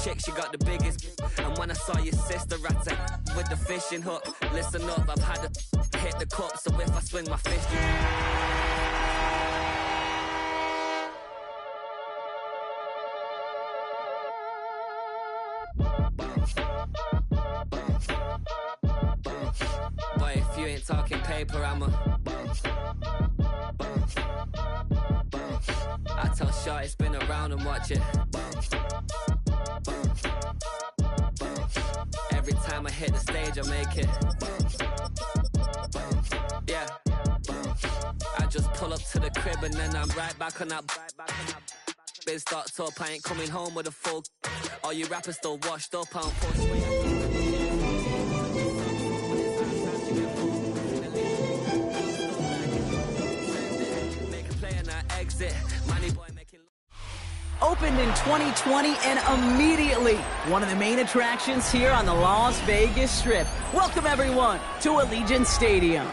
chick, she got the biggest. And when I saw your sister at it with the fishing hook, listen up, I've had to hit the cup, so if I swing my fist, boy, if you ain't talking paper, I'm a I tell Shorty spin around and watch it. Every time I hit the stage, I make it. Yeah. I just pull up to the crib and then I'm right back on that. Biz starts up, I ain't coming home with a full. All you rappers still washed up, I'm full swing. Opened in 2020 and immediately one of the main attractions here on the Las Vegas Strip. Welcome everyone to Allegiant Stadium.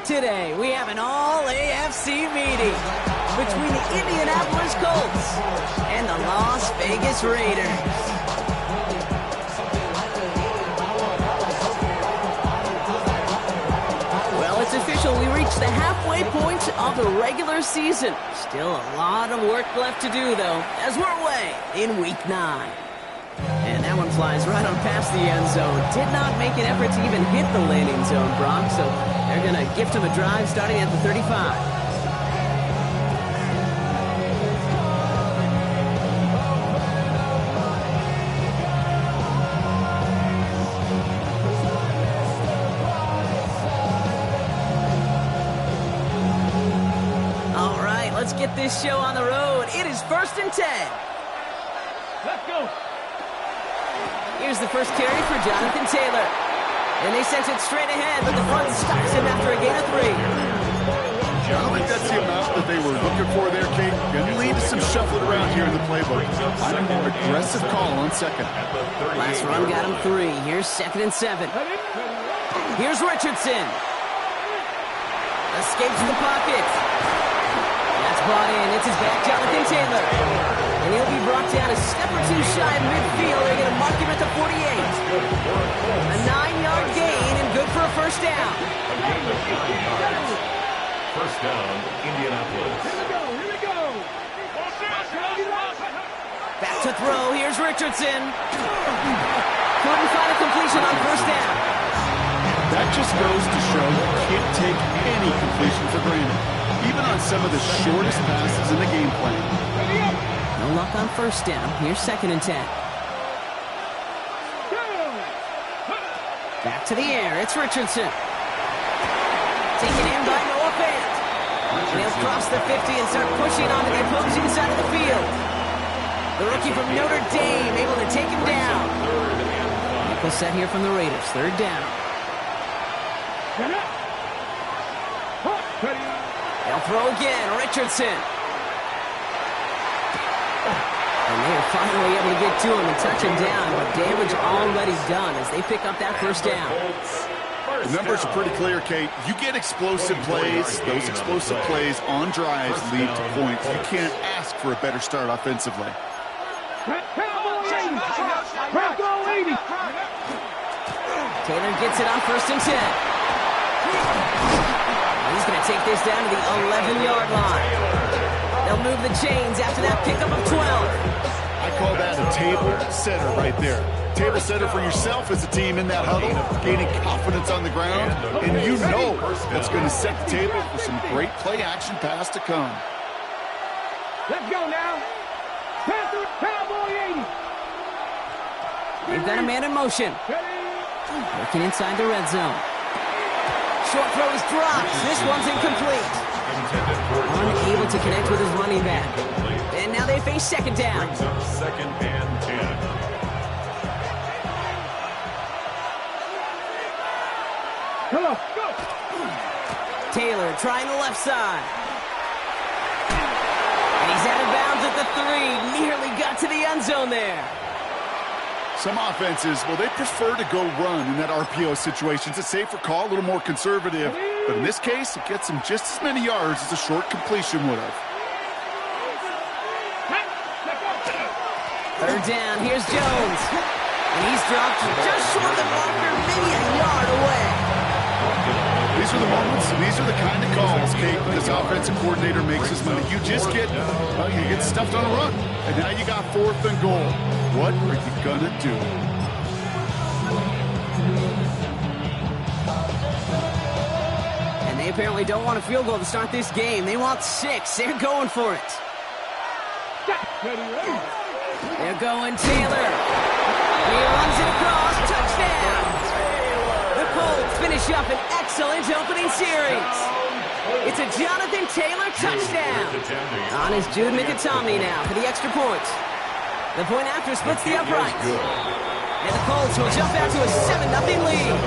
Today we have an all-AFC meeting between the Indianapolis Colts and the Las Vegas Raiders. It's official, we reached the halfway point of the regular season. Still a lot of work left to do, though, as we're away in Week 9. And that one flies right on past the end zone. Did not make an effort to even hit the landing zone, Brock, so they're going to gift him a drive starting at the 35. Let's get this show on the road. It is 1st and 10. Let's go. Here's the first carry for Jonathan Taylor. And they sent it straight ahead, but the front stops him after a gain of 3. I don't think that's the amount that they were looking for there, Kate. Going to lead to some shuffling around here in the playbook. I'm a more aggressive call on second. Last run got him 3. Here's 2nd and 7. Here's Richardson. Escapes the pocket. That's brought in. It's his back, Jonathan Taylor. And he'll be brought down a step or two shy of midfield. They're going to mark him at the 48. A 9-yard gain and good for a first down. First down, Indianapolis. Here we go. Back to throw. Here's Richardson. Couldn't find a completion on first down. That just goes to show you can't take any completion for granted. Even on some of the shortest passes in the game plan. No luck on first down. Here's 2nd and 10. Back to the air. It's Richardson. Taken in by Noah Fant. And he'll cross the 50 and start pushing onto the opposing side of the field. The rookie from Notre Dame able to take him down. Nickel set here from the Raiders. 3rd down. They'll throw again. Richardson. And they are finally able to get to him and touch him down. But damage already done as they pick up that first down. The numbers are pretty clear, Kate. You get explosive plays. Those explosive plays on drives lead to points. You can't ask for a better start offensively. Taylor gets it on 1st and 10. He's going to take this down to the 11-yard line. They'll move the chains after that pickup of 12. I call that a table setter right there. Table setter for yourself as a team in that huddle, gaining confidence on the ground, and you know that's going to set the table for some great play-action pass to come. Let's go now. Panther, Cowboy 80. They've got a man in motion. Working inside the red zone. Short throw is dropped. This one's incomplete. Unable to connect with his running back. And now they face 2nd down. 2nd and 10. Come on, go. Taylor trying the left side. And he's out of bounds at the 3. Nearly got to the end zone there. Some offenses, well, they prefer to go run in that RPO situation. It's a safer call, a little more conservative. But in this case, it gets them just as many yards as a short completion would have. Third down, here's Jones. And he's dropped just short of the marker, maybe a yard away. These are the moments, these are the kind of calls, Kate, this offensive coordinator makes his money. You just get, you get stuffed on a run. And now you got 4th and goal. What are you going to do? And they apparently don't want a field goal to start this game. They want 6. They're going for it. They're going Taylor. He runs it across. Touchdown. The Colts finish up an excellent opening series. It's a Jonathan Taylor touchdown. On is Jude Mikatami now for the extra point. The point after splits the uprights. And the Colts will jump out to a 7-0 lead.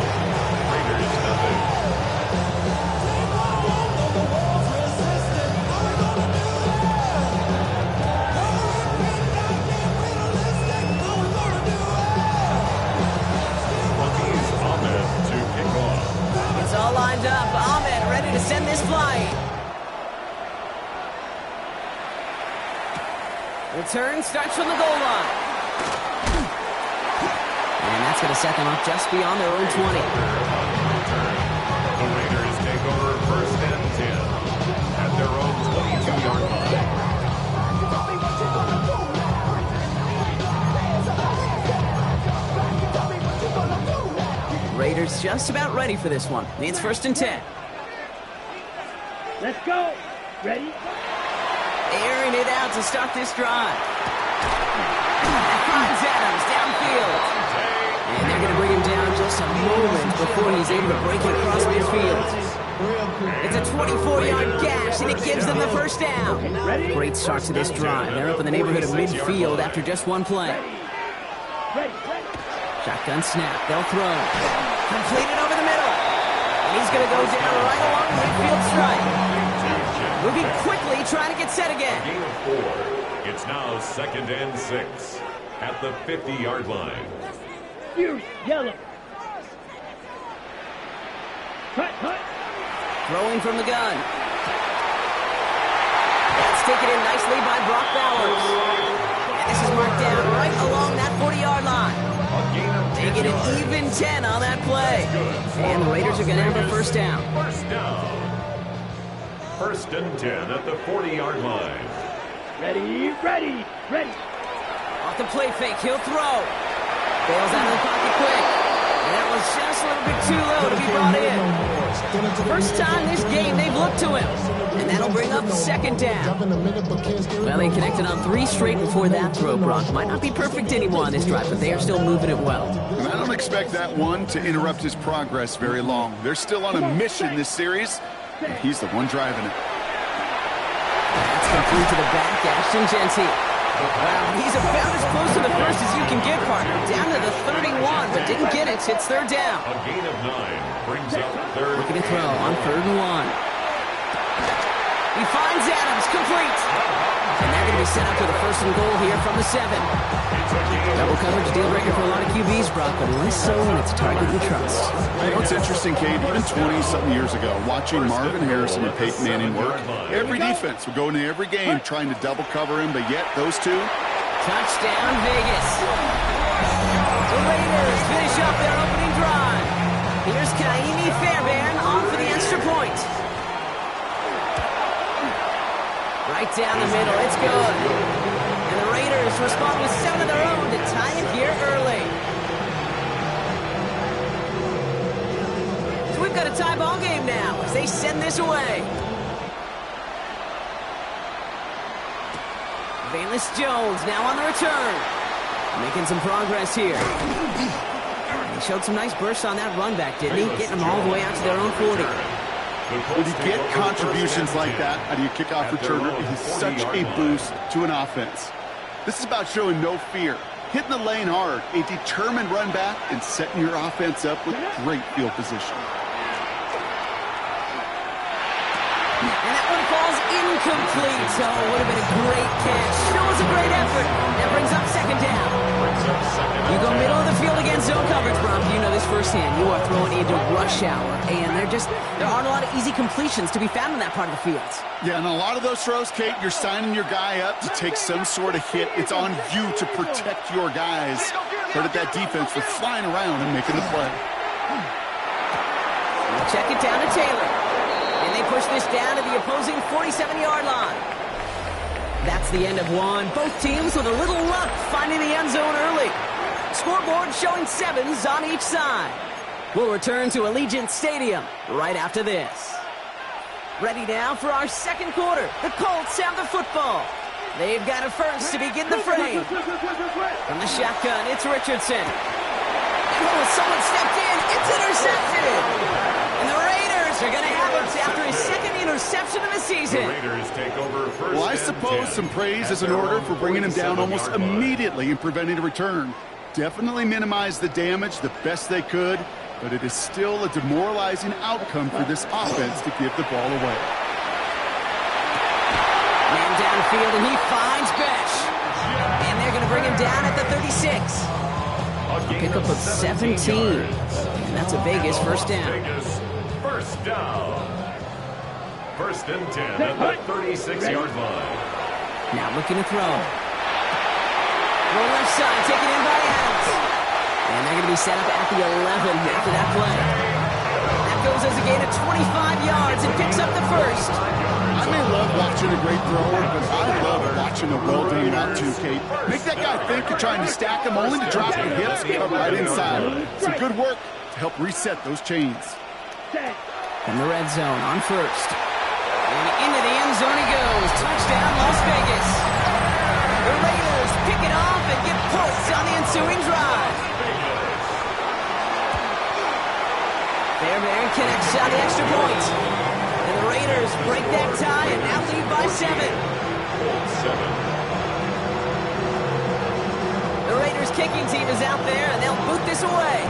All lined up. Ahmed ready to send this flying. Return starts from the goal line. And that's going to set them up just beyond their own 20. The Raiders take over 1st and 10 at their own 22-yard line. Raiders just about ready for this one. It's 1st and 10. Let's go. Ready? Airing it out to start this drive. That finds Adams downfield. And they're going to bring him down just a moment before he's able to break it across midfield. It's a 24-yard gash, and it gives them the 1st down. Great start to this drive. They're up in the neighborhood of midfield after just one play. Shotgun snap. They'll throw. Completed over the middle. And he's going to go down right along the midfield stripe. Moving quickly, trying to get set again. Gain of 4. It's now 2nd and 6 at the 50-yard line. Fuse, yellow. Cut. Throwing from the gun. That's taken in nicely by Brock Bowers. And this is marked down right along that 40-yard line. They get an even 10 on that play. And the Raiders are going to have a 1st down. 1st down. 1st and 10 at the 40-yard line. Ready. Off the play fake, he'll throw. Bails out of the pocket quick. And that was just a little bit too low to be brought in. First time this game they've looked to him. And that'll bring up 2nd down. Well, they connected on 3 straight before that throw, Brock. Might not be perfect anymore on this drive, but they are still moving it well. And I don't expect that one to interrupt his progress very long. They're still on a mission this series, and he's the one driving it. That's complete to the back, Ashton Genty. Wow, he's about as close to the 1st as you can get, partner. Down to the 31, but didn't get it. It's 3rd down. A gain of 9 brings up 3rd. Looking to throw on 3rd and 1. He finds Adams, complete. And they're going to be set up for the 1st and goal here from the 7. Double coverage deal breaker for a lot of QBs, Brock, but less so when it's target you trust. You know, it's interesting, Kate, even 20-something years ago, watching Marvin Harrison and Peyton Manning work, every defense would go into every game trying to double cover him, but yet those two. Touchdown, Vegas. The Raiders finish up their opening drive. Here's Kaimi Fairbairn on for the extra point. Right down the middle, it's good. And the Raiders respond with 7 of their own to tie it here early. So we've got a tie ball game now as they send this away. Valus Jones now on the return. Making some progress here. He showed some nice bursts on that run back, didn't he? Getting them all the way out to their own 40. When you get contributions like that out of your kickoff returner, it is such a boost to an offense. This is about showing no fear, hitting the lane hard, a determined run back, and setting your offense up with great field position. And that one falls incomplete. So it would have been a great catch. Still was a great effort. That brings up 2nd down. You go middle of the field against zone coverage, Brock. You know this firsthand. You are throwing into rush hour, and there aren't a lot of easy completions to be found in that part of the field. Yeah, and a lot of those throws, Kate, you're signing your guy up to take some sort of hit. It's on you to protect your guys. Credit that defense for flying around and making the play. Check it down to Taylor. And they push this down to the opposing 47-yard line. That's the end of one. Both teams with a little luck finding the end zone early. Scoreboard showing 7s on each side. We'll return to Allegiant Stadium right after this. Ready now for our second quarter. The Colts have the football. They've got it first to begin the frame. From the shotgun, it's Richardson. And someone stepped in. It's intercepted. And the Raiders are going to have it after his second interception of the season. The Raiders take over first. Well, I suppose some praise is in order for bringing him down almost immediately and preventing a return. Definitely minimize the damage the best they could, but it is still a demoralizing outcome for this offense to give the ball away. Man downfield, and he finds Besh. And they're going to bring him down at the 36. A pickup of 17. And that's a Vegas first down. Vegas first down. First and 10 at the 36-yard line. Now looking to throw. Throw left side, taken in by Adams. And they're going to be set up at the 11 after that play. That goes as a gain of 25 yards and picks up the first. I may love watching a great thrower, but I love watching a well-done route too, Kate. Make that guy think you're trying to stack him, only to drop the hips and come right inside. Some good work to help reset those chains. From the red zone on first. And into the end zone he goes. Touchdown, Las Vegas. The Raiders pick it off and get points on the ensuing drive. Fairbairn connects on the extra point. And the Raiders break that tie and now lead by 7. The Raiders kicking team is out there and they'll boot this away.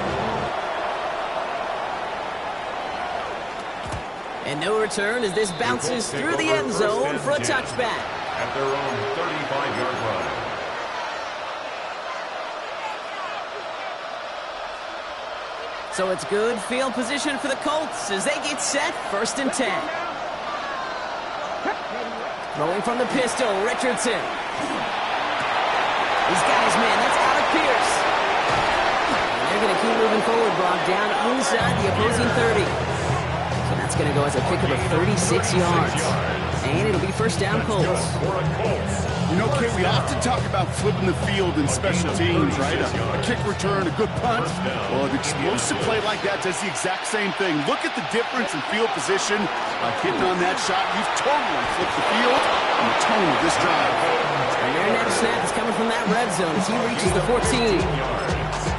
And no return as this bounces through the end zone for a touchback. At their own 35-yard line. So it's good field position for the Colts as they get set, first and 10. Throwing from the pistol, Richardson. He's got his man, that's Alec Pierce. And they're going to keep moving forward, Brock, down inside the opposing 30. So that's going to go as a pickup of 36 yards. And it'll be first down, Colts. You know, Kate, we often talk about flipping the field in special teams, right? A kick return, a good punt. Well, an explosive play like that does the exact same thing. Look at the difference in field position. By hitting on that shot, you've totally flipped the field and the tone of this drive. And their next snap is coming from that red zone as he reaches the 14.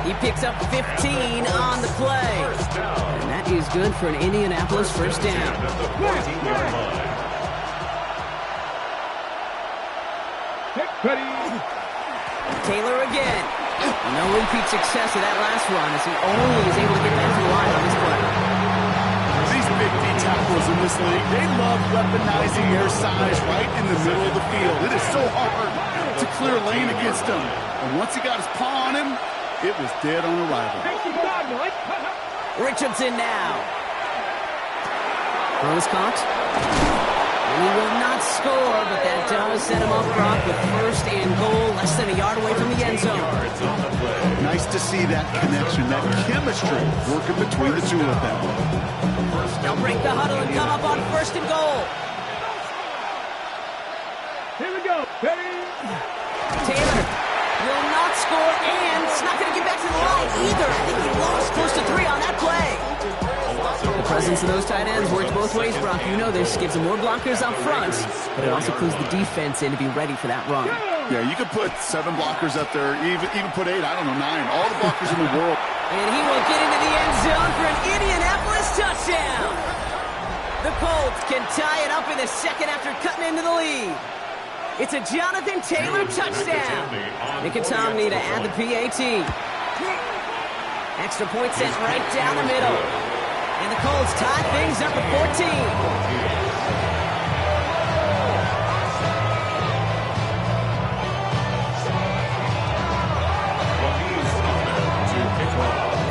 He picks up 15 on the play. And that is good for an Indianapolis first down. Ready. Taylor again. No repeat success of that last run as he only is able to get back to the line on this play. These big D tackles in this league, they love weaponizing their size right in the middle of the field. It is so hard to clear lane against him. And once he got his paw on him, it was dead on arrival. Richardson now. Throws caught. And he will not score, but that does set him up, Brock, with first and goal, less than a yard away from the end zone. Nice to see that connection, that chemistry working between the two of them. They'll break the huddle and come up on first and goal. Here we go. Ready. Taylor will not score, and it's not going to get back to the line either. I think he lost close to 3 on that play. The presence of those tight ends works both ways, Brock. You know this. Gives them more blockers up front, but it also clues the defense in to be ready for that run. Yeah, you could put 7 blockers up there, even put 8, I don't know, 9. All the blockers in the world. And he will get into the end zone for an Indianapolis touchdown. The Colts can tie it up in the second after cutting into the lead. It's a Jonathan Taylor touchdown. Nicotomney to add the PAT. Extra point sent right down the middle. And the Colts tie things up at 14. To kick off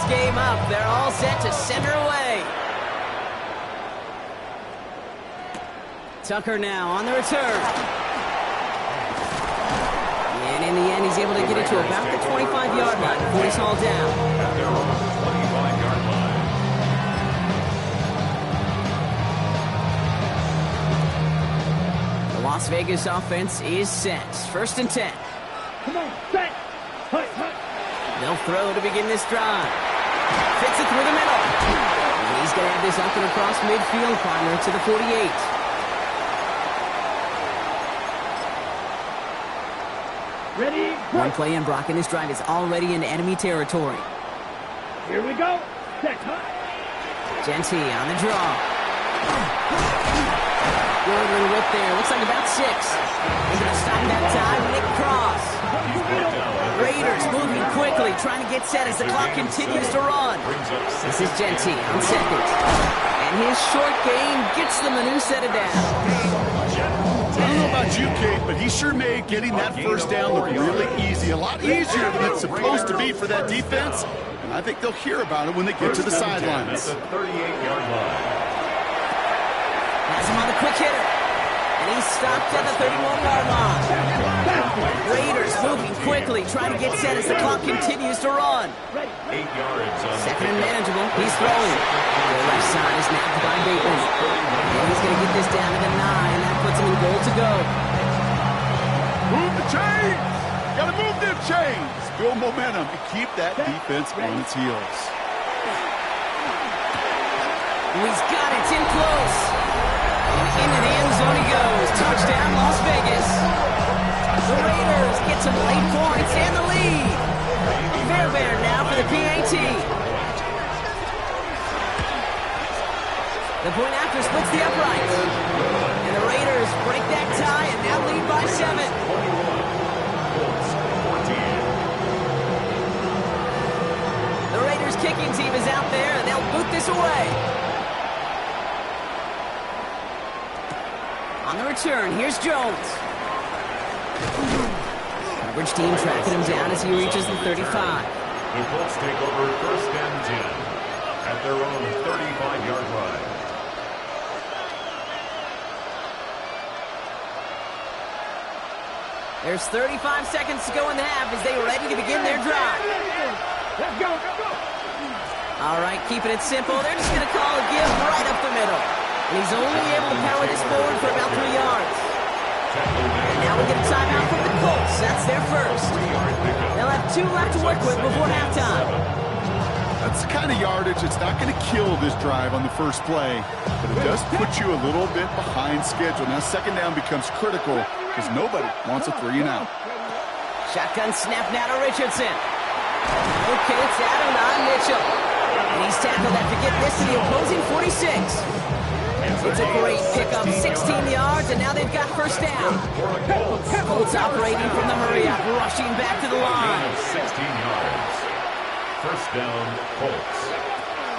game up. They're all set to center away. Tucker now on the return. And in the end, he's able to get it to about the 25-yard line before he's hauled down. At their own 25-yard line. The Las Vegas offense is set. 1st and 10. Come on, set. Hut, hut. They'll throw to begin this drive. Fits it through the middle. And he's going to have this up and across midfield, corner to the 48. Ready, One break. play in, Brock, and this drive is already in enemy territory. Here we go. Set, hut. Genty on the draw. Good little whip there. Looks like about 6. They're going to stop that time. Nick Cross. Raiders moving quickly, trying to get set as the clock continues to run. This is Genty on 2nd. And his short game gets them a new set of downs. I don't know about you, Kate, but he sure made getting that first down look really easy. A lot easier than it's supposed to be for that defense. And I think they'll hear about it when they get to the sidelines. At the 38-yard line. Has him on the quick hitter. And he's stopped at the 31-yard line. Raiders moving quickly, trying to get set as the clock continues to run. 8 yards on 2nd and manageable. He's throwing. The left side is napped by Bateman. And he's going to get this down to the 9. That puts him in goal to go. Move the chains! Gotta move them chains! Build momentum and keep that defense on its heels. He's got it. It's in close. And into the end zone he goes. Touchdown, Las Vegas. The Raiders get some late points and the lead. Fairbairn now for the PAT. The point after splits the upright. And the Raiders break that tie and now lead by 7. The Raiders kicking team is out there and they'll boot this away. On the return, here's Jones. Coverage team tracking him down as he reaches the 35. The Colts take over 1st and 10 at their own 35-yard line. There's 35 seconds to go in the half as they are ready to begin their drive. Let's go, let's go. All right, keeping it simple. They're just going to call a give right up the middle. And he's only able to power this forward for about 3 yards. And now we get a timeout from the Colts. That's their first. They'll have 2 left to work with before halftime. That's the kind of yardage that's not going to kill this drive on the first play, but it does put you a little bit behind schedule. Now 2nd down becomes critical because nobody wants a 3 and out. Shotgun snap now to Richardson. Okay, it's Adonai Mitchell. And he's tackled after getting this to the opposing 46. It's a great pickup, 16 yards, and now they've got 1st down. Colts operating from the hurry-up, rushing back to the line. 16 yards. 1st down, Colts.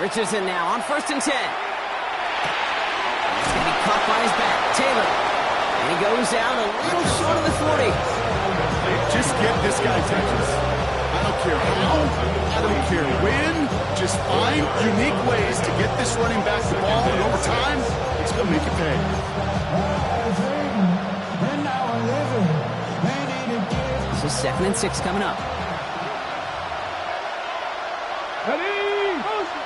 Richardson now on 1st and 10. He's going to be caught by his back. Taylor. And he goes down a little short of the 40. Just get this guy touches. I don't care how, I don't care when. Just find unique ways to get this running back the ball, and over time, it's going to make you pay. This is 2nd and 6 coming up. Ready, motion.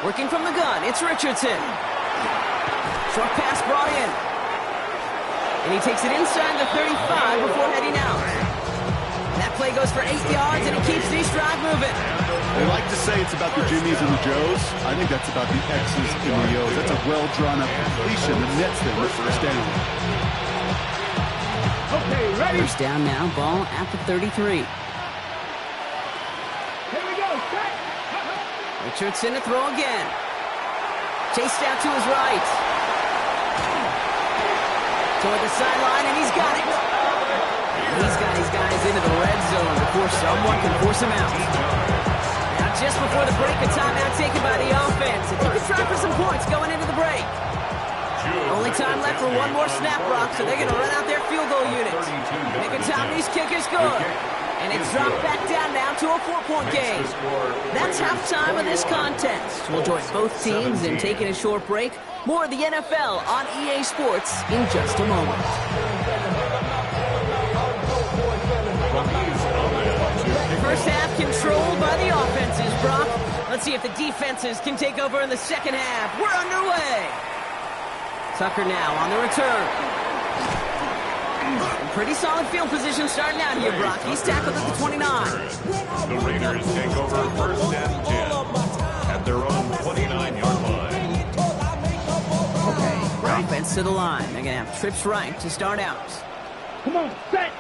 Working from the gun, it's Richardson. Short pass brought in. And he takes it inside the 35 before heading out. That play goes for 8 yards, and it keeps this drive moving. They like to say it's about the Jimmies and the Joes. I think that's about the X's and the O's. That's a well-drawn-up completion that nets them with 1st down. Okay, ready. 1st down now, ball at the 33. Here we go, set. Richardson to throw again. Chased out to his right. Toward the sideline, and he's got it. He's got his guys into the red zone before someone can force him out. Now, just before the break, a timeout taken by the offense. If you can try for some points going into the break. Only time left for one more snap, Brock, so they're going to run out their field goal unit. Making time these kickers good. And it's dropped back down now to a 4-point game. That's halftime of this contest. We'll join both teams in taking a short break. More of the NFL on EA Sports in just a moment. First half controlled by the offenses, Brock. Let's see if the defenses can take over in the second half. We're underway. Tucker now on the return. Pretty solid field position starting out here, Brock. He's tackled at the 29. The Raiders take over first and 10 at their own 29-yard line. Okay, offense to the line. They're going to have trips right to start out. Come on, set.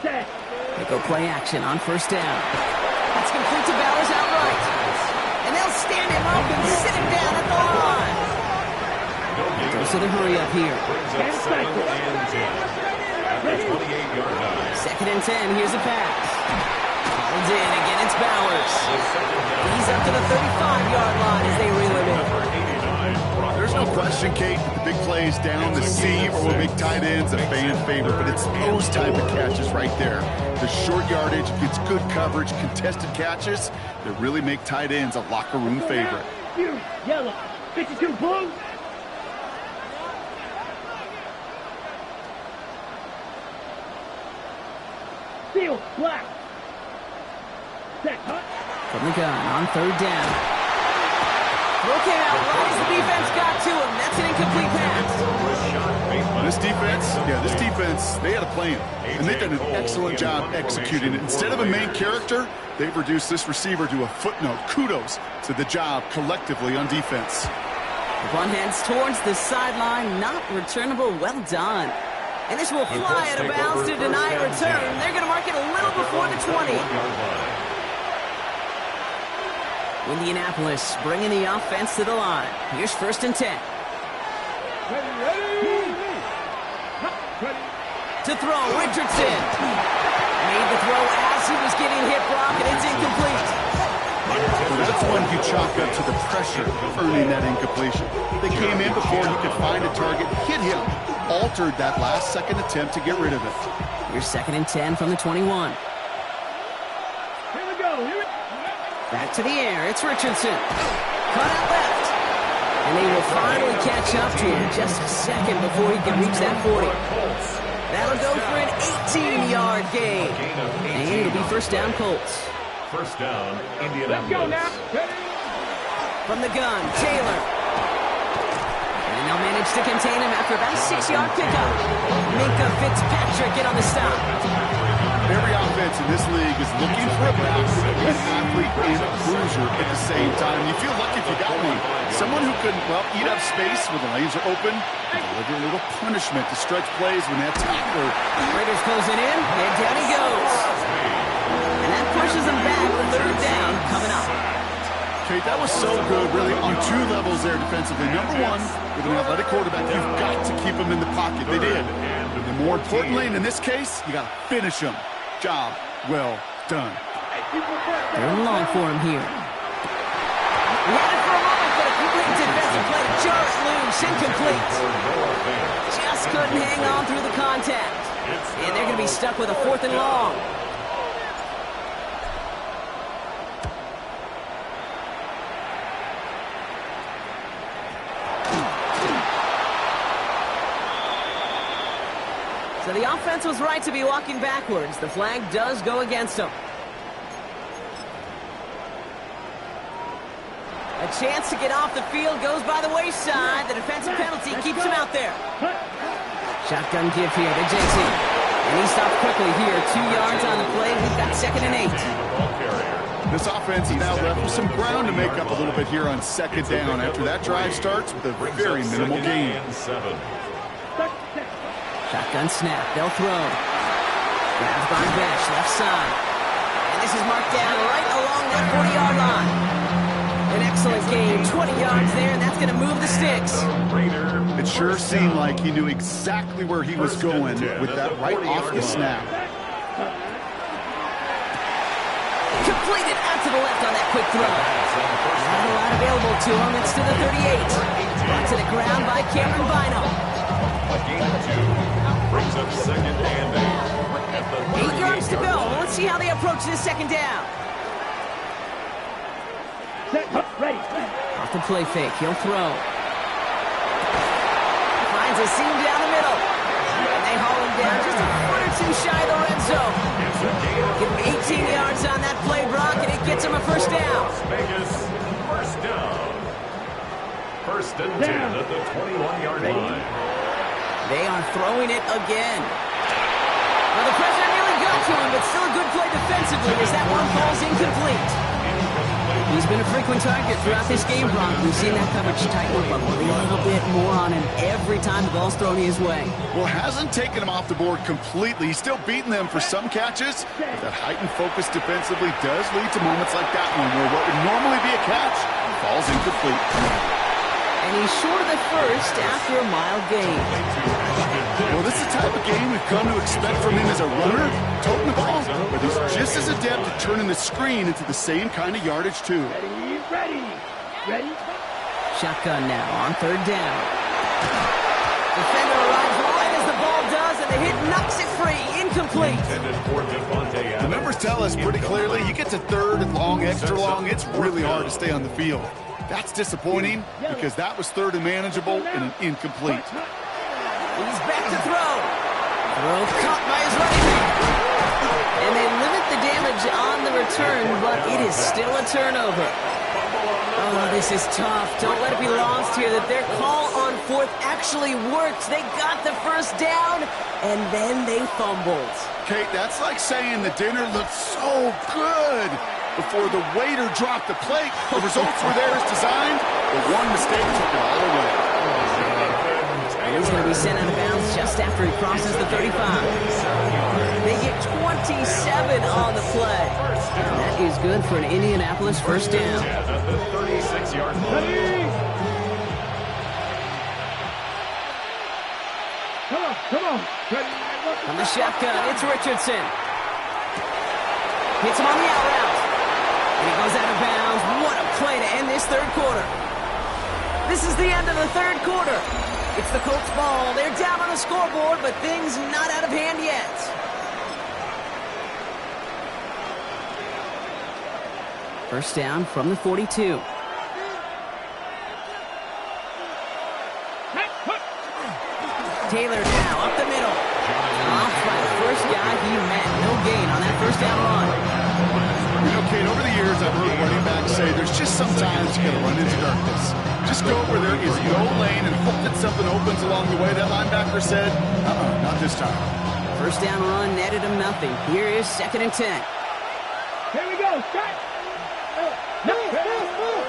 Set. They go play action on first down. That's complete to Bowers outright. And they'll stand him up and sit him down at the line. Goes to the hurry up here. Second and 10. At the 28-yard line. Second and 10, here's a pass. Called in, again it's Bowers. He's up to the 35-yard line as they reel him in. There's no question, Kate, that the big plays down the seam or big tight ends a fan favorite, but it's those type of catches right there. The short yardage, gets good coverage, contested catches that really make tight ends a locker room favorite. You, yellow, 52 blue. Field, black. Set, cut. From the gun on third down. Throw came out right as the defense got to him. That's an incomplete pass. This defense, they had a plan, and they've done an excellent job executing it. Instead of a main character, they've reduced this receiver to a footnote. Kudos to the job collectively on defense. One heads towards the sideline, not returnable. Well done. And this will fly out of bounds to deny a return. They're going to mark it a little before the 20. Indianapolis bringing the offense to the line. Here's first and 10. Ready. To throw, Richardson. Made the throw as he was getting hit, Brock, and it's incomplete. That's when you chalk up to the pressure of earning that incompletion. They came in before he could find a target, hit him, altered that last second attempt to get rid of it. Here's second and 10 from the 21. Here we go. Back to the air. It's Richardson. Cut out left. And they will finally catch up to him just a second before he can reach that 40. That'll go for an 18-yard gain. And it'll be first down Colts. First down, Indianapolis. Let's go now. Ready. From the gun, Taylor. And they'll manage to contain him after about a 6-yard pickup. Minka Fitzpatrick in on the stop. Every offense in this league is looking for a back, an athlete, and a cruiser at the same time. You feel lucky if you got one. Someone who can, well, eat up space when the lanes are open and deliver a little punishment to stretch plays when that tackler. Raiders closing in, and down he goes. And that pushes them back for third down coming up. Kate, that was so good, really, on two levels there defensively. Number one, with an athletic quarterback, you've got to keep him in the pocket. They did. And more importantly, and in this case, you got to finish him. Job well done. They're long for him here. He had it for a moment, but a complete defensive play. Just loose, incomplete. Just couldn't hang on through the contact. And they're going to be stuck with a fourth and long. So the offense was right to be walking backwards. The flag does go against them. A chance to get off the field goes by the wayside. The defensive penalty keeps him out there. Shotgun give here to JT. And he stopped quickly here. 2 yards on the play. We've got second and 8. This offense is now left with some ground to make up a little bit here on second down after that drive starts with a very minimal gain. Shotgun snap. They'll throw. Grabs by Besh, left side. And this is marked down right along that 40-yard line. An excellent game. 20 yards there, and that's going to move the sticks. It sure seemed like he knew exactly where he was going with that right off the snap. Completed out to the left on that quick throw. Not a lot available to him. It's to the 38. Brought to the ground by Cameron Bynum. A gain of 2 brings up second and 8. 8 yards to go. Let's see how they approach this second down. Set, ready. Off the play fake, he'll throw. Finds a seam down the middle. And they haul him down just a foot or two shy of the red zone. Give him 18 yards on that play, Brock, and it gets him a first down. Vegas, first down. First and 10 at the 21-yard line. They are throwing it again. Well, the pressure nearly got to him, but still a good play defensively as that one falls incomplete. He's been a frequent target throughout this game, Brock. We've seen that coverage tighten up a little bit more on him every time the ball's thrown his way. Well, hasn't taken him off the board completely. He's still beating them for some catches, but that heightened focus defensively does lead to moments like that one where what would normally be a catch falls incomplete. And he's short of the first after a mild gain. Well, this is the type of game we've come to expect from him as a runner, toting the ball, but he's just as adept at turning the screen into the same kind of yardage, too. Ready. Shotgun now on third down. Defender arrives right as the ball does, and the hit knocks it free. Incomplete. The numbers tell us pretty clearly, you get to third and long, extra long, it's really hard to stay on the field. That's disappointing because that was third and manageable and an incomplete. He's back to throw. Throw caught by his running back. And they limit the damage on the return, but it is still a turnover. Oh, this is tough. Don't let it be lost here that their call on fourth actually worked. They got the first down, and then they fumbled. Kate, that's like saying the dinner looked so good before the waiter dropped the plate. The results were there as designed, but one mistake took it all away. And he's going to be sent out of bounds just after he crosses the 35. They get 27 on the play. And that is good for an Indianapolis first down. At the 36-yard line. Come on. From the shotgun, it's Richardson. Hits him on the out route. And he goes out of bounds. What a play to end this third quarter. This is the end of the third quarter. It's the Colts ball. They're down on the scoreboard, but things not out of hand yet. First down from the 42. Taylor now up the middle. Off by the first guy he met. No gain on that first down run. You know, Kate, over the years I've heard running backs say there's just sometimes you got to run into darkness. Just go where there is no lane and hope that something opens along the way. That linebacker said, not this time. First down run netted him nothing. Here is 2nd and 10. Here we go. Start.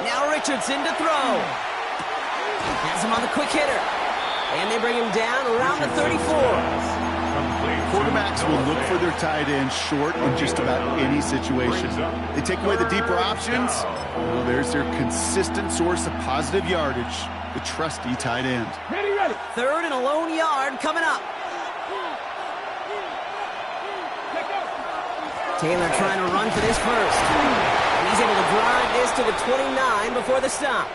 Now Richardson to throw. Has him on the quick hitter. And they bring him down around the 34. Quarterbacks will look for their tight end short in just about any situation. They take away the deeper options. Well, there's their consistent source of positive yardage, the trusty tight end. Ready. Third and a lone yard coming up. Taylor trying to run for this first. And he's able to drive this to the 29 before the stop.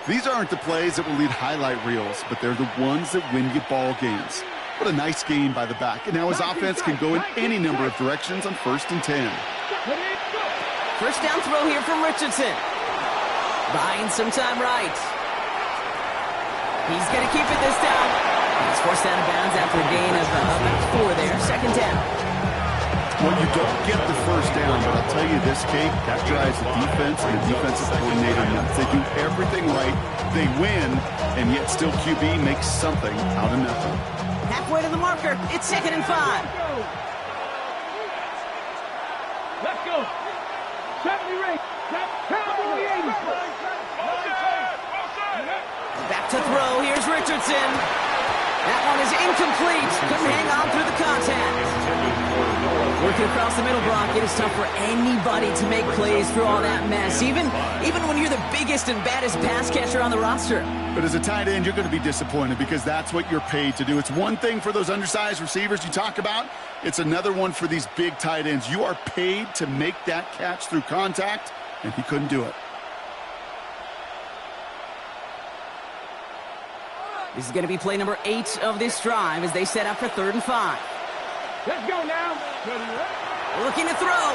These aren't the plays that will lead highlight reels, but they're the ones that win you ball games. What a nice gain by the back. And now his offense can go in any number of directions on 1st and 10. First down throw here from Richardson. Buying some time right. He's going to keep it this time. He's forced out of bounds after a gain of about 4 there. 2nd down. Well, you don't get the first down, but I'll tell you this, Kate, that drives the defense and the defensive coordinator nuts. They do everything right. They win, and yet still QB makes something out of nothing. Halfway to the marker. It's 2nd and 5. Let's go. 70 rate. Cowboy 80. Back to throw. Here's Richardson. That one is incomplete. Couldn't hang on through the contact. Working across the middle, Brock, it is tough for anybody to make plays through all that mess, even when you're the biggest and baddest pass catcher on the roster. But as a tight end, you're going to be disappointed because that's what you're paid to do. It's one thing for those undersized receivers you talk about. It's another one for these big tight ends. You are paid to make that catch through contact, and he couldn't do it. This is going to be play number 8 of this drive as they set up for 3rd and 5. Let's go now. looking to throw.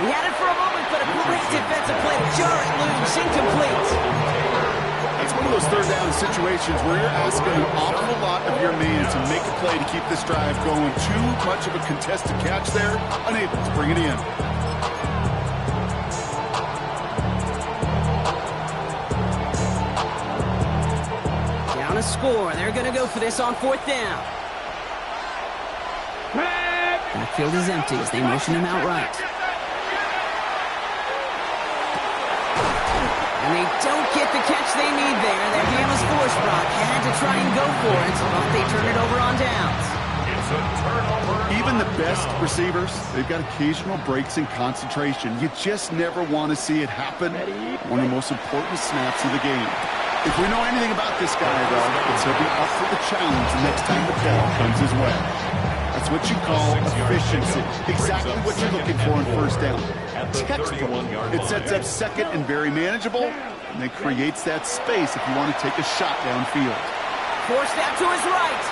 He had it for a moment, but a great defensive play to jar it loose. Incomplete. It's one of those third down situations where you're asking an awful lot of your man to make a play to keep this drive going. Too much of a contested catch there, unable to bring it in. Down a score. They're going to go for this on 4th down. Backfield is empty as they motion him out right. And they don't get the catch they need there. Their game was forced. Brock had to try and go for it, but they turn it over on downs. It's a turnover. Even the best receivers, they've got occasional breaks in concentration. You just never want to see it happen. One of the most important snaps of the game. If we know anything about this guy, though, it's he'll be up for the challenge the next time the ball comes his way. That's what you call efficiency. Exactly what you're looking for in 1st down. Textbook. It sets up 2nd and very manageable, and it creates that space if you want to take a shot downfield. Forced out to his right.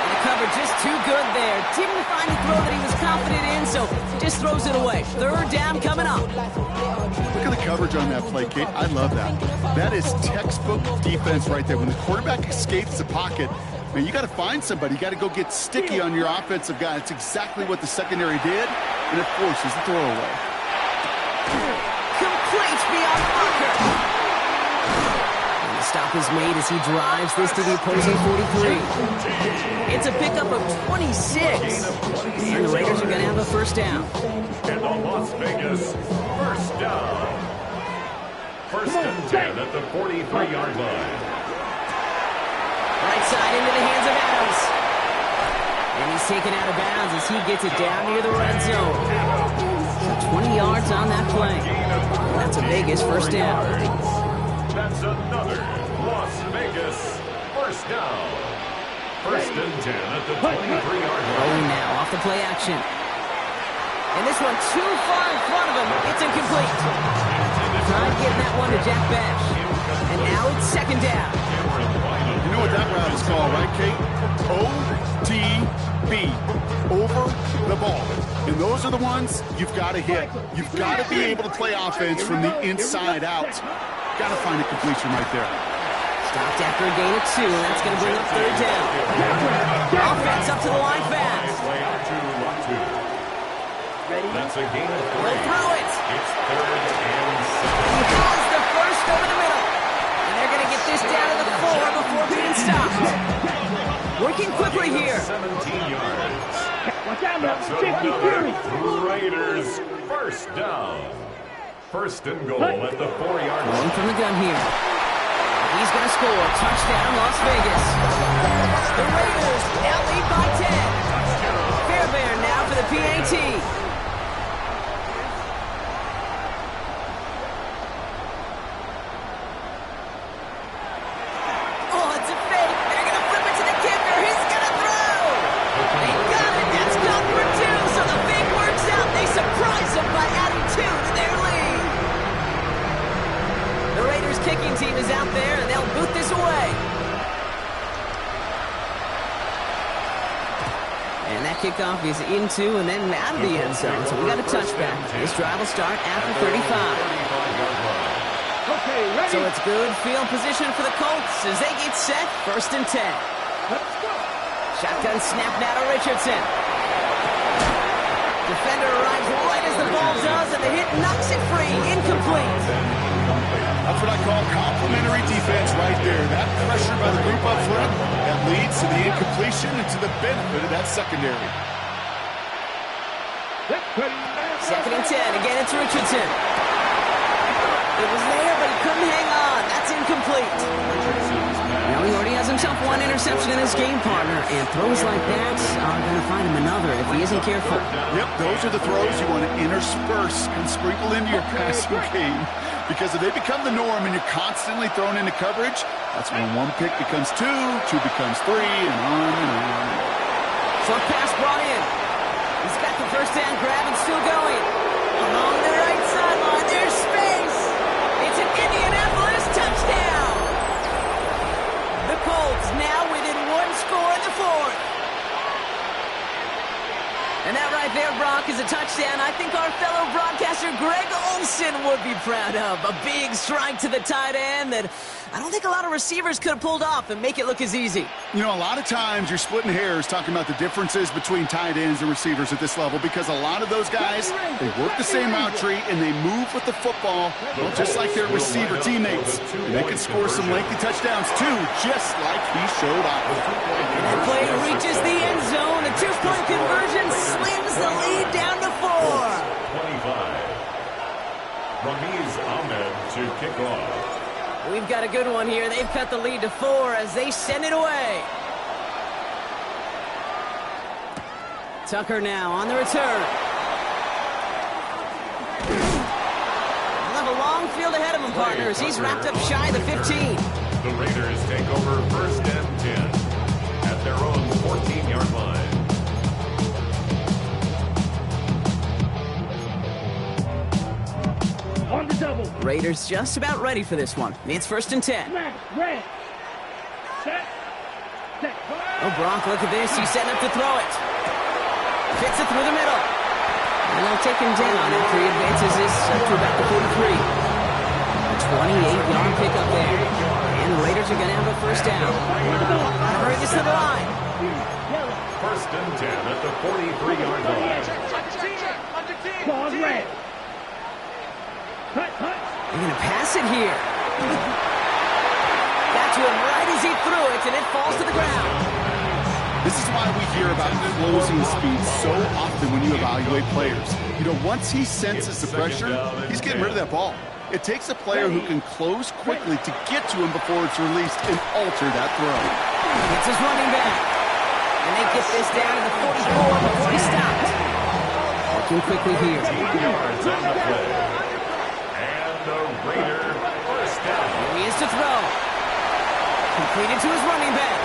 And the cover just too good there. Didn't find the throw that he was confident in, so just throws it away. 3rd down coming up. Look at the coverage on that play, Kate. I love that. That is textbook defense right there. When the quarterback escapes the pocket, man, you got to find somebody. You got to go get sticky on your offensive guy. It's exactly what the secondary did, and it forces the throwaway. Complete beyond Walker. And the stop is made as he drives this to the opposing 43. It's a pickup of 26. And the Raiders are going to have a 1st down. And the Las Vegas 1st down. 1st and 10 at the 43-yard line. Right side into the hands of Adams. And he's taken out of bounds as he gets it down near the red zone. So 20 yards on that play. And that's a Vegas 1st down. That's another Las Vegas 1st down. 1st and 10 at the 23-yard line. Rolling now off the play action. And this one too far in front of him. It's incomplete. Tried getting that one to Jack Bash. And now it's 2nd down. You know what that route is called, right, Kate? OTB. Over the ball. And those are the ones you've got to hit. You've got to be able to play offense from the inside out. Got to find a completion right there. Stopped after a gain of 2. That's going to bring up 3rd down. Offense up to the line fast. That's a gain of 3. We'll throw it. It's 3rd and 7. He has the first over the middle. And they're going to get this down to the 4 before being stopped. Working quickly here. 17 yards. Watch out, man. That's 50 another Fury. Raiders 1st down. 1st and goal at the 4-yard Going line. from the gun here. He's going to score. Touchdown, Las Vegas. The Raiders now lead by 10. Fairbairn now for the PAT. Team is out there, and they'll boot this away. And that kickoff is into and then out of the end zone. So we got a touchback. This drive will start after 35. Okay, ready? So it's good field position for the Colts as they get set. 1st and 10. Let's go. Shotgun snap now to Richardson. Defender arrives right as the ball does, and the hit knocks it free. Incomplete. That's what I call complimentary defense right there. That pressure by the group up front, that leads to the incompletion and to the benefit of that secondary. 2nd and 10. Again, it's Richardson. It was there, but he couldn't hang on. That's incomplete. Now he already has himself one interception in his game, partner, and throws like that are going to find him another if he isn't careful. Yep, those are the throws you want to intersperse and sprinkle into your passing game. Because if they become the norm and you're constantly thrown into coverage, that's when 1 pick becomes 2, 2 becomes 3, and on and on. Short pass brought in. He's got the 1st down grab and still going. Along the right sideline, there's space. It's an Indianapolis touchdown. The Colts now within 1 score in the 4th. And that right there, Brock, is a touchdown I think our fellow broadcaster Greg Olson would be proud of. A big strike to the tight end that I don't think a lot of receivers could have pulled off and make it look as easy. You know, a lot of times you're splitting hairs talking about the differences between tight ends and receivers at this level because a lot of those guys, they work the same route tree and they move with the football, well, just like their receiver teammates. And they can score some lengthy touchdowns too, just like he showed off. And that play reaches the end zone. A two-point conversion slims the lead down to 4. 25. Ramiz Ahmed to kick off. We've got a good one here. They've cut the lead to 4 as they send it away. Tucker now on the return. He'll have a long field ahead of him, partners. He's wrapped up shy of the 15. The Raiders take over 1st and 10 at their own 14-yard line. On the double. Raiders just about ready for this one. It's 1st and 10. Red. Set. Oh, Brock, look at this. He's setting up to throw it. Fits it through the middle. And they'll take him down after he advances this to about the 43. A 28-yard pickup there. And the Raiders are going to have a 1st down. Gotta hurry this to the line. 1st and 10 at the 43-yard line. Pause red. Cut. They're going to pass it here. Got to him right as he threw it, and it falls to the ground. This is why we hear about closing speed so often when you evaluate players. You know, once he senses the pressure, he's getting rid of that ball. It takes a player who can close quickly to get to him before it's released and alter that throw. It's his running back. And they get this down to the 44 before he stopped. Working quickly here. 10 yards on the play. And the Raider 1st down. Here he is to throw. Completed to his running back.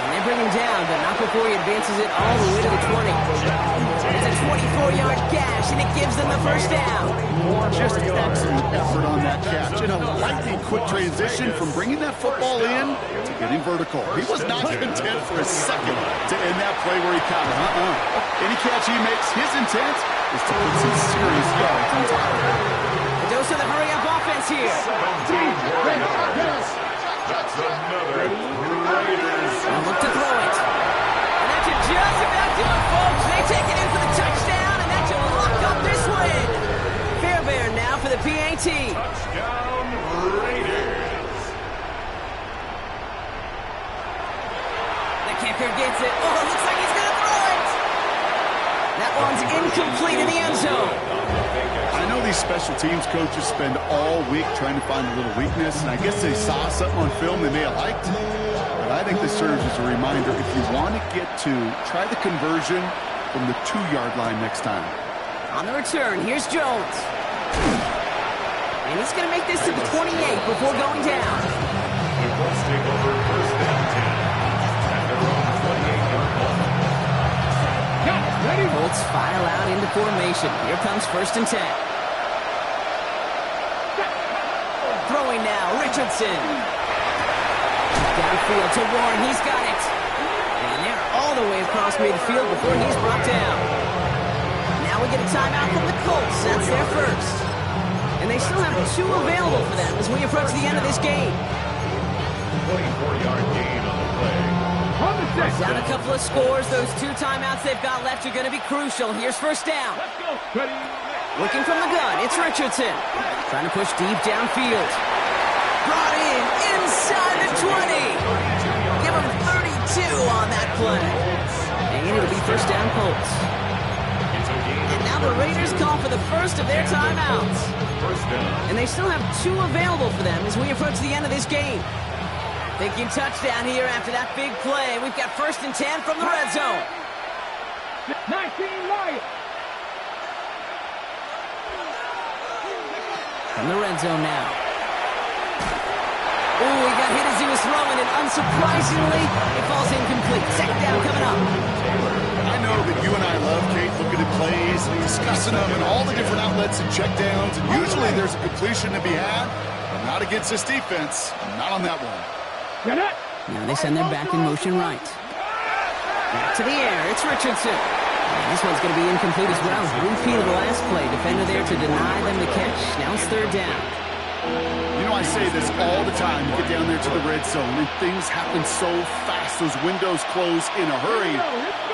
And they bring him down, but not before he advances it all the way to the 20. It's a 24-yard gash, and it gives them the 1st down. Just excellent effort on that catch. And a lightning quick transition from bringing that football in to getting vertical. He was not content for a second to end that play where he caught it. Any catch he makes, his intent is to put some serious yards on top of it. A dose of the hurry-up offense here. 17 more yards. That's another Raiders. And look to throw it. And that should just about do it, folks. They take it in for the touchdown, and that should lock up this win. Fairbairn now for the PAT. Touchdown Raiders. The kicker gets it. Oh, it looks like he's going to throw it. That one's incomplete in the end zone. I know these special teams coaches spend all week trying to find a little weakness, and I guess they saw something on film they may have liked. But I think this serves as a reminder, if you want to get to, try the conversion from the 2-yard line next time. On the return, here's Jones. And he's going to make this to the 28 before going down. The Colts take over 1st and 10 at their own 28-yard line. Colts file out into formation. Here comes 1st and 10. Throwing now, Richardson. Downfield to Warren, he's got it. And they're all the way across midfield before he's brought down. Now we get a timeout from the Colts. That's their 1st. And they still have 2 available for them as we approach the end of this game. 24-yard gain on the play. Down a couple of scores. Those 2 timeouts they've got left are going to be crucial. Here's 1st down. Looking from the gun, it's Richardson. Trying to push deep downfield. Brought in inside the 20. Give him 32 on that play. And it'll be 1st down Colts. And now the Raiders call for the 1st of their timeouts. And they still have 2 available for them as we approach the end of this game. Thinking touchdown here after that big play. We've got 1st and 10 from the red zone. 19 Lions. From the red zone now. Oh, he got hit as he was throwing, and unsurprisingly, it falls incomplete. 2nd down coming up. I know that you and I love, Kate, looking at plays and discussing them and all the different outlets and checkdowns, and usually there's a completion to be had, but not against this defense. Not on that one. Now they send their back in motion right. Back to the air. It's Richardson. This one's going to be incomplete as well. Repeat of the last play. Defender there to deny them the catch. Now it's third down. You know, I say this all the time. You get down there to the red zone, and things happen so fast. Those windows close in a hurry.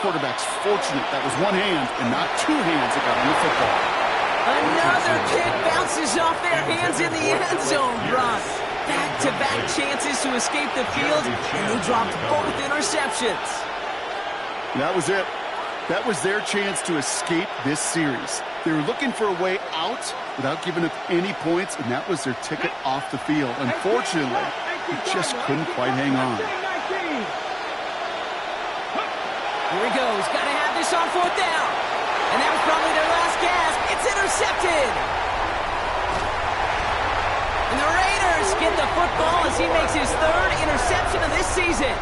Quarterback's fortunate that was one hand and not two hands that got on the football. Another kick bounces off their hands in the end zone, Brock. Back-to-back chances to escape the field, and they dropped both interceptions. That was it. That was their chance to escape this series. They were looking for a way out without giving up any points, and that was their ticket off the field. Unfortunately, they just couldn't quite hang on. Here he goes. Got to have this on fourth down. And that was probably their last gasp. It's intercepted. And the Raiders get the football as he makes his third interception of this season.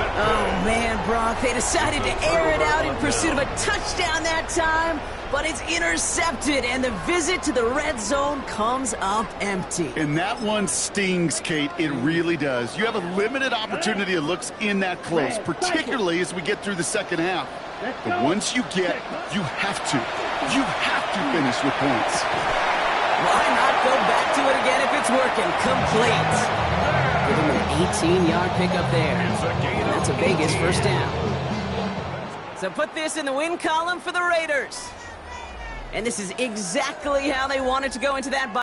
Oh, man, Brock, they decided to air it out in pursuit of a touchdown that time, but it's intercepted, and the visit to the red zone comes up empty. And that one stings, Kate. It really does. You have a limited opportunity that looks in that close, particularly as we get through the second half. But once you get, you have to finish with points. Why not go back to it again if it's working? Complete. Give him an 18-yard pickup there. That's a Vegas first down. So put this in the win column for the Raiders. And this is exactly how they wanted to go into that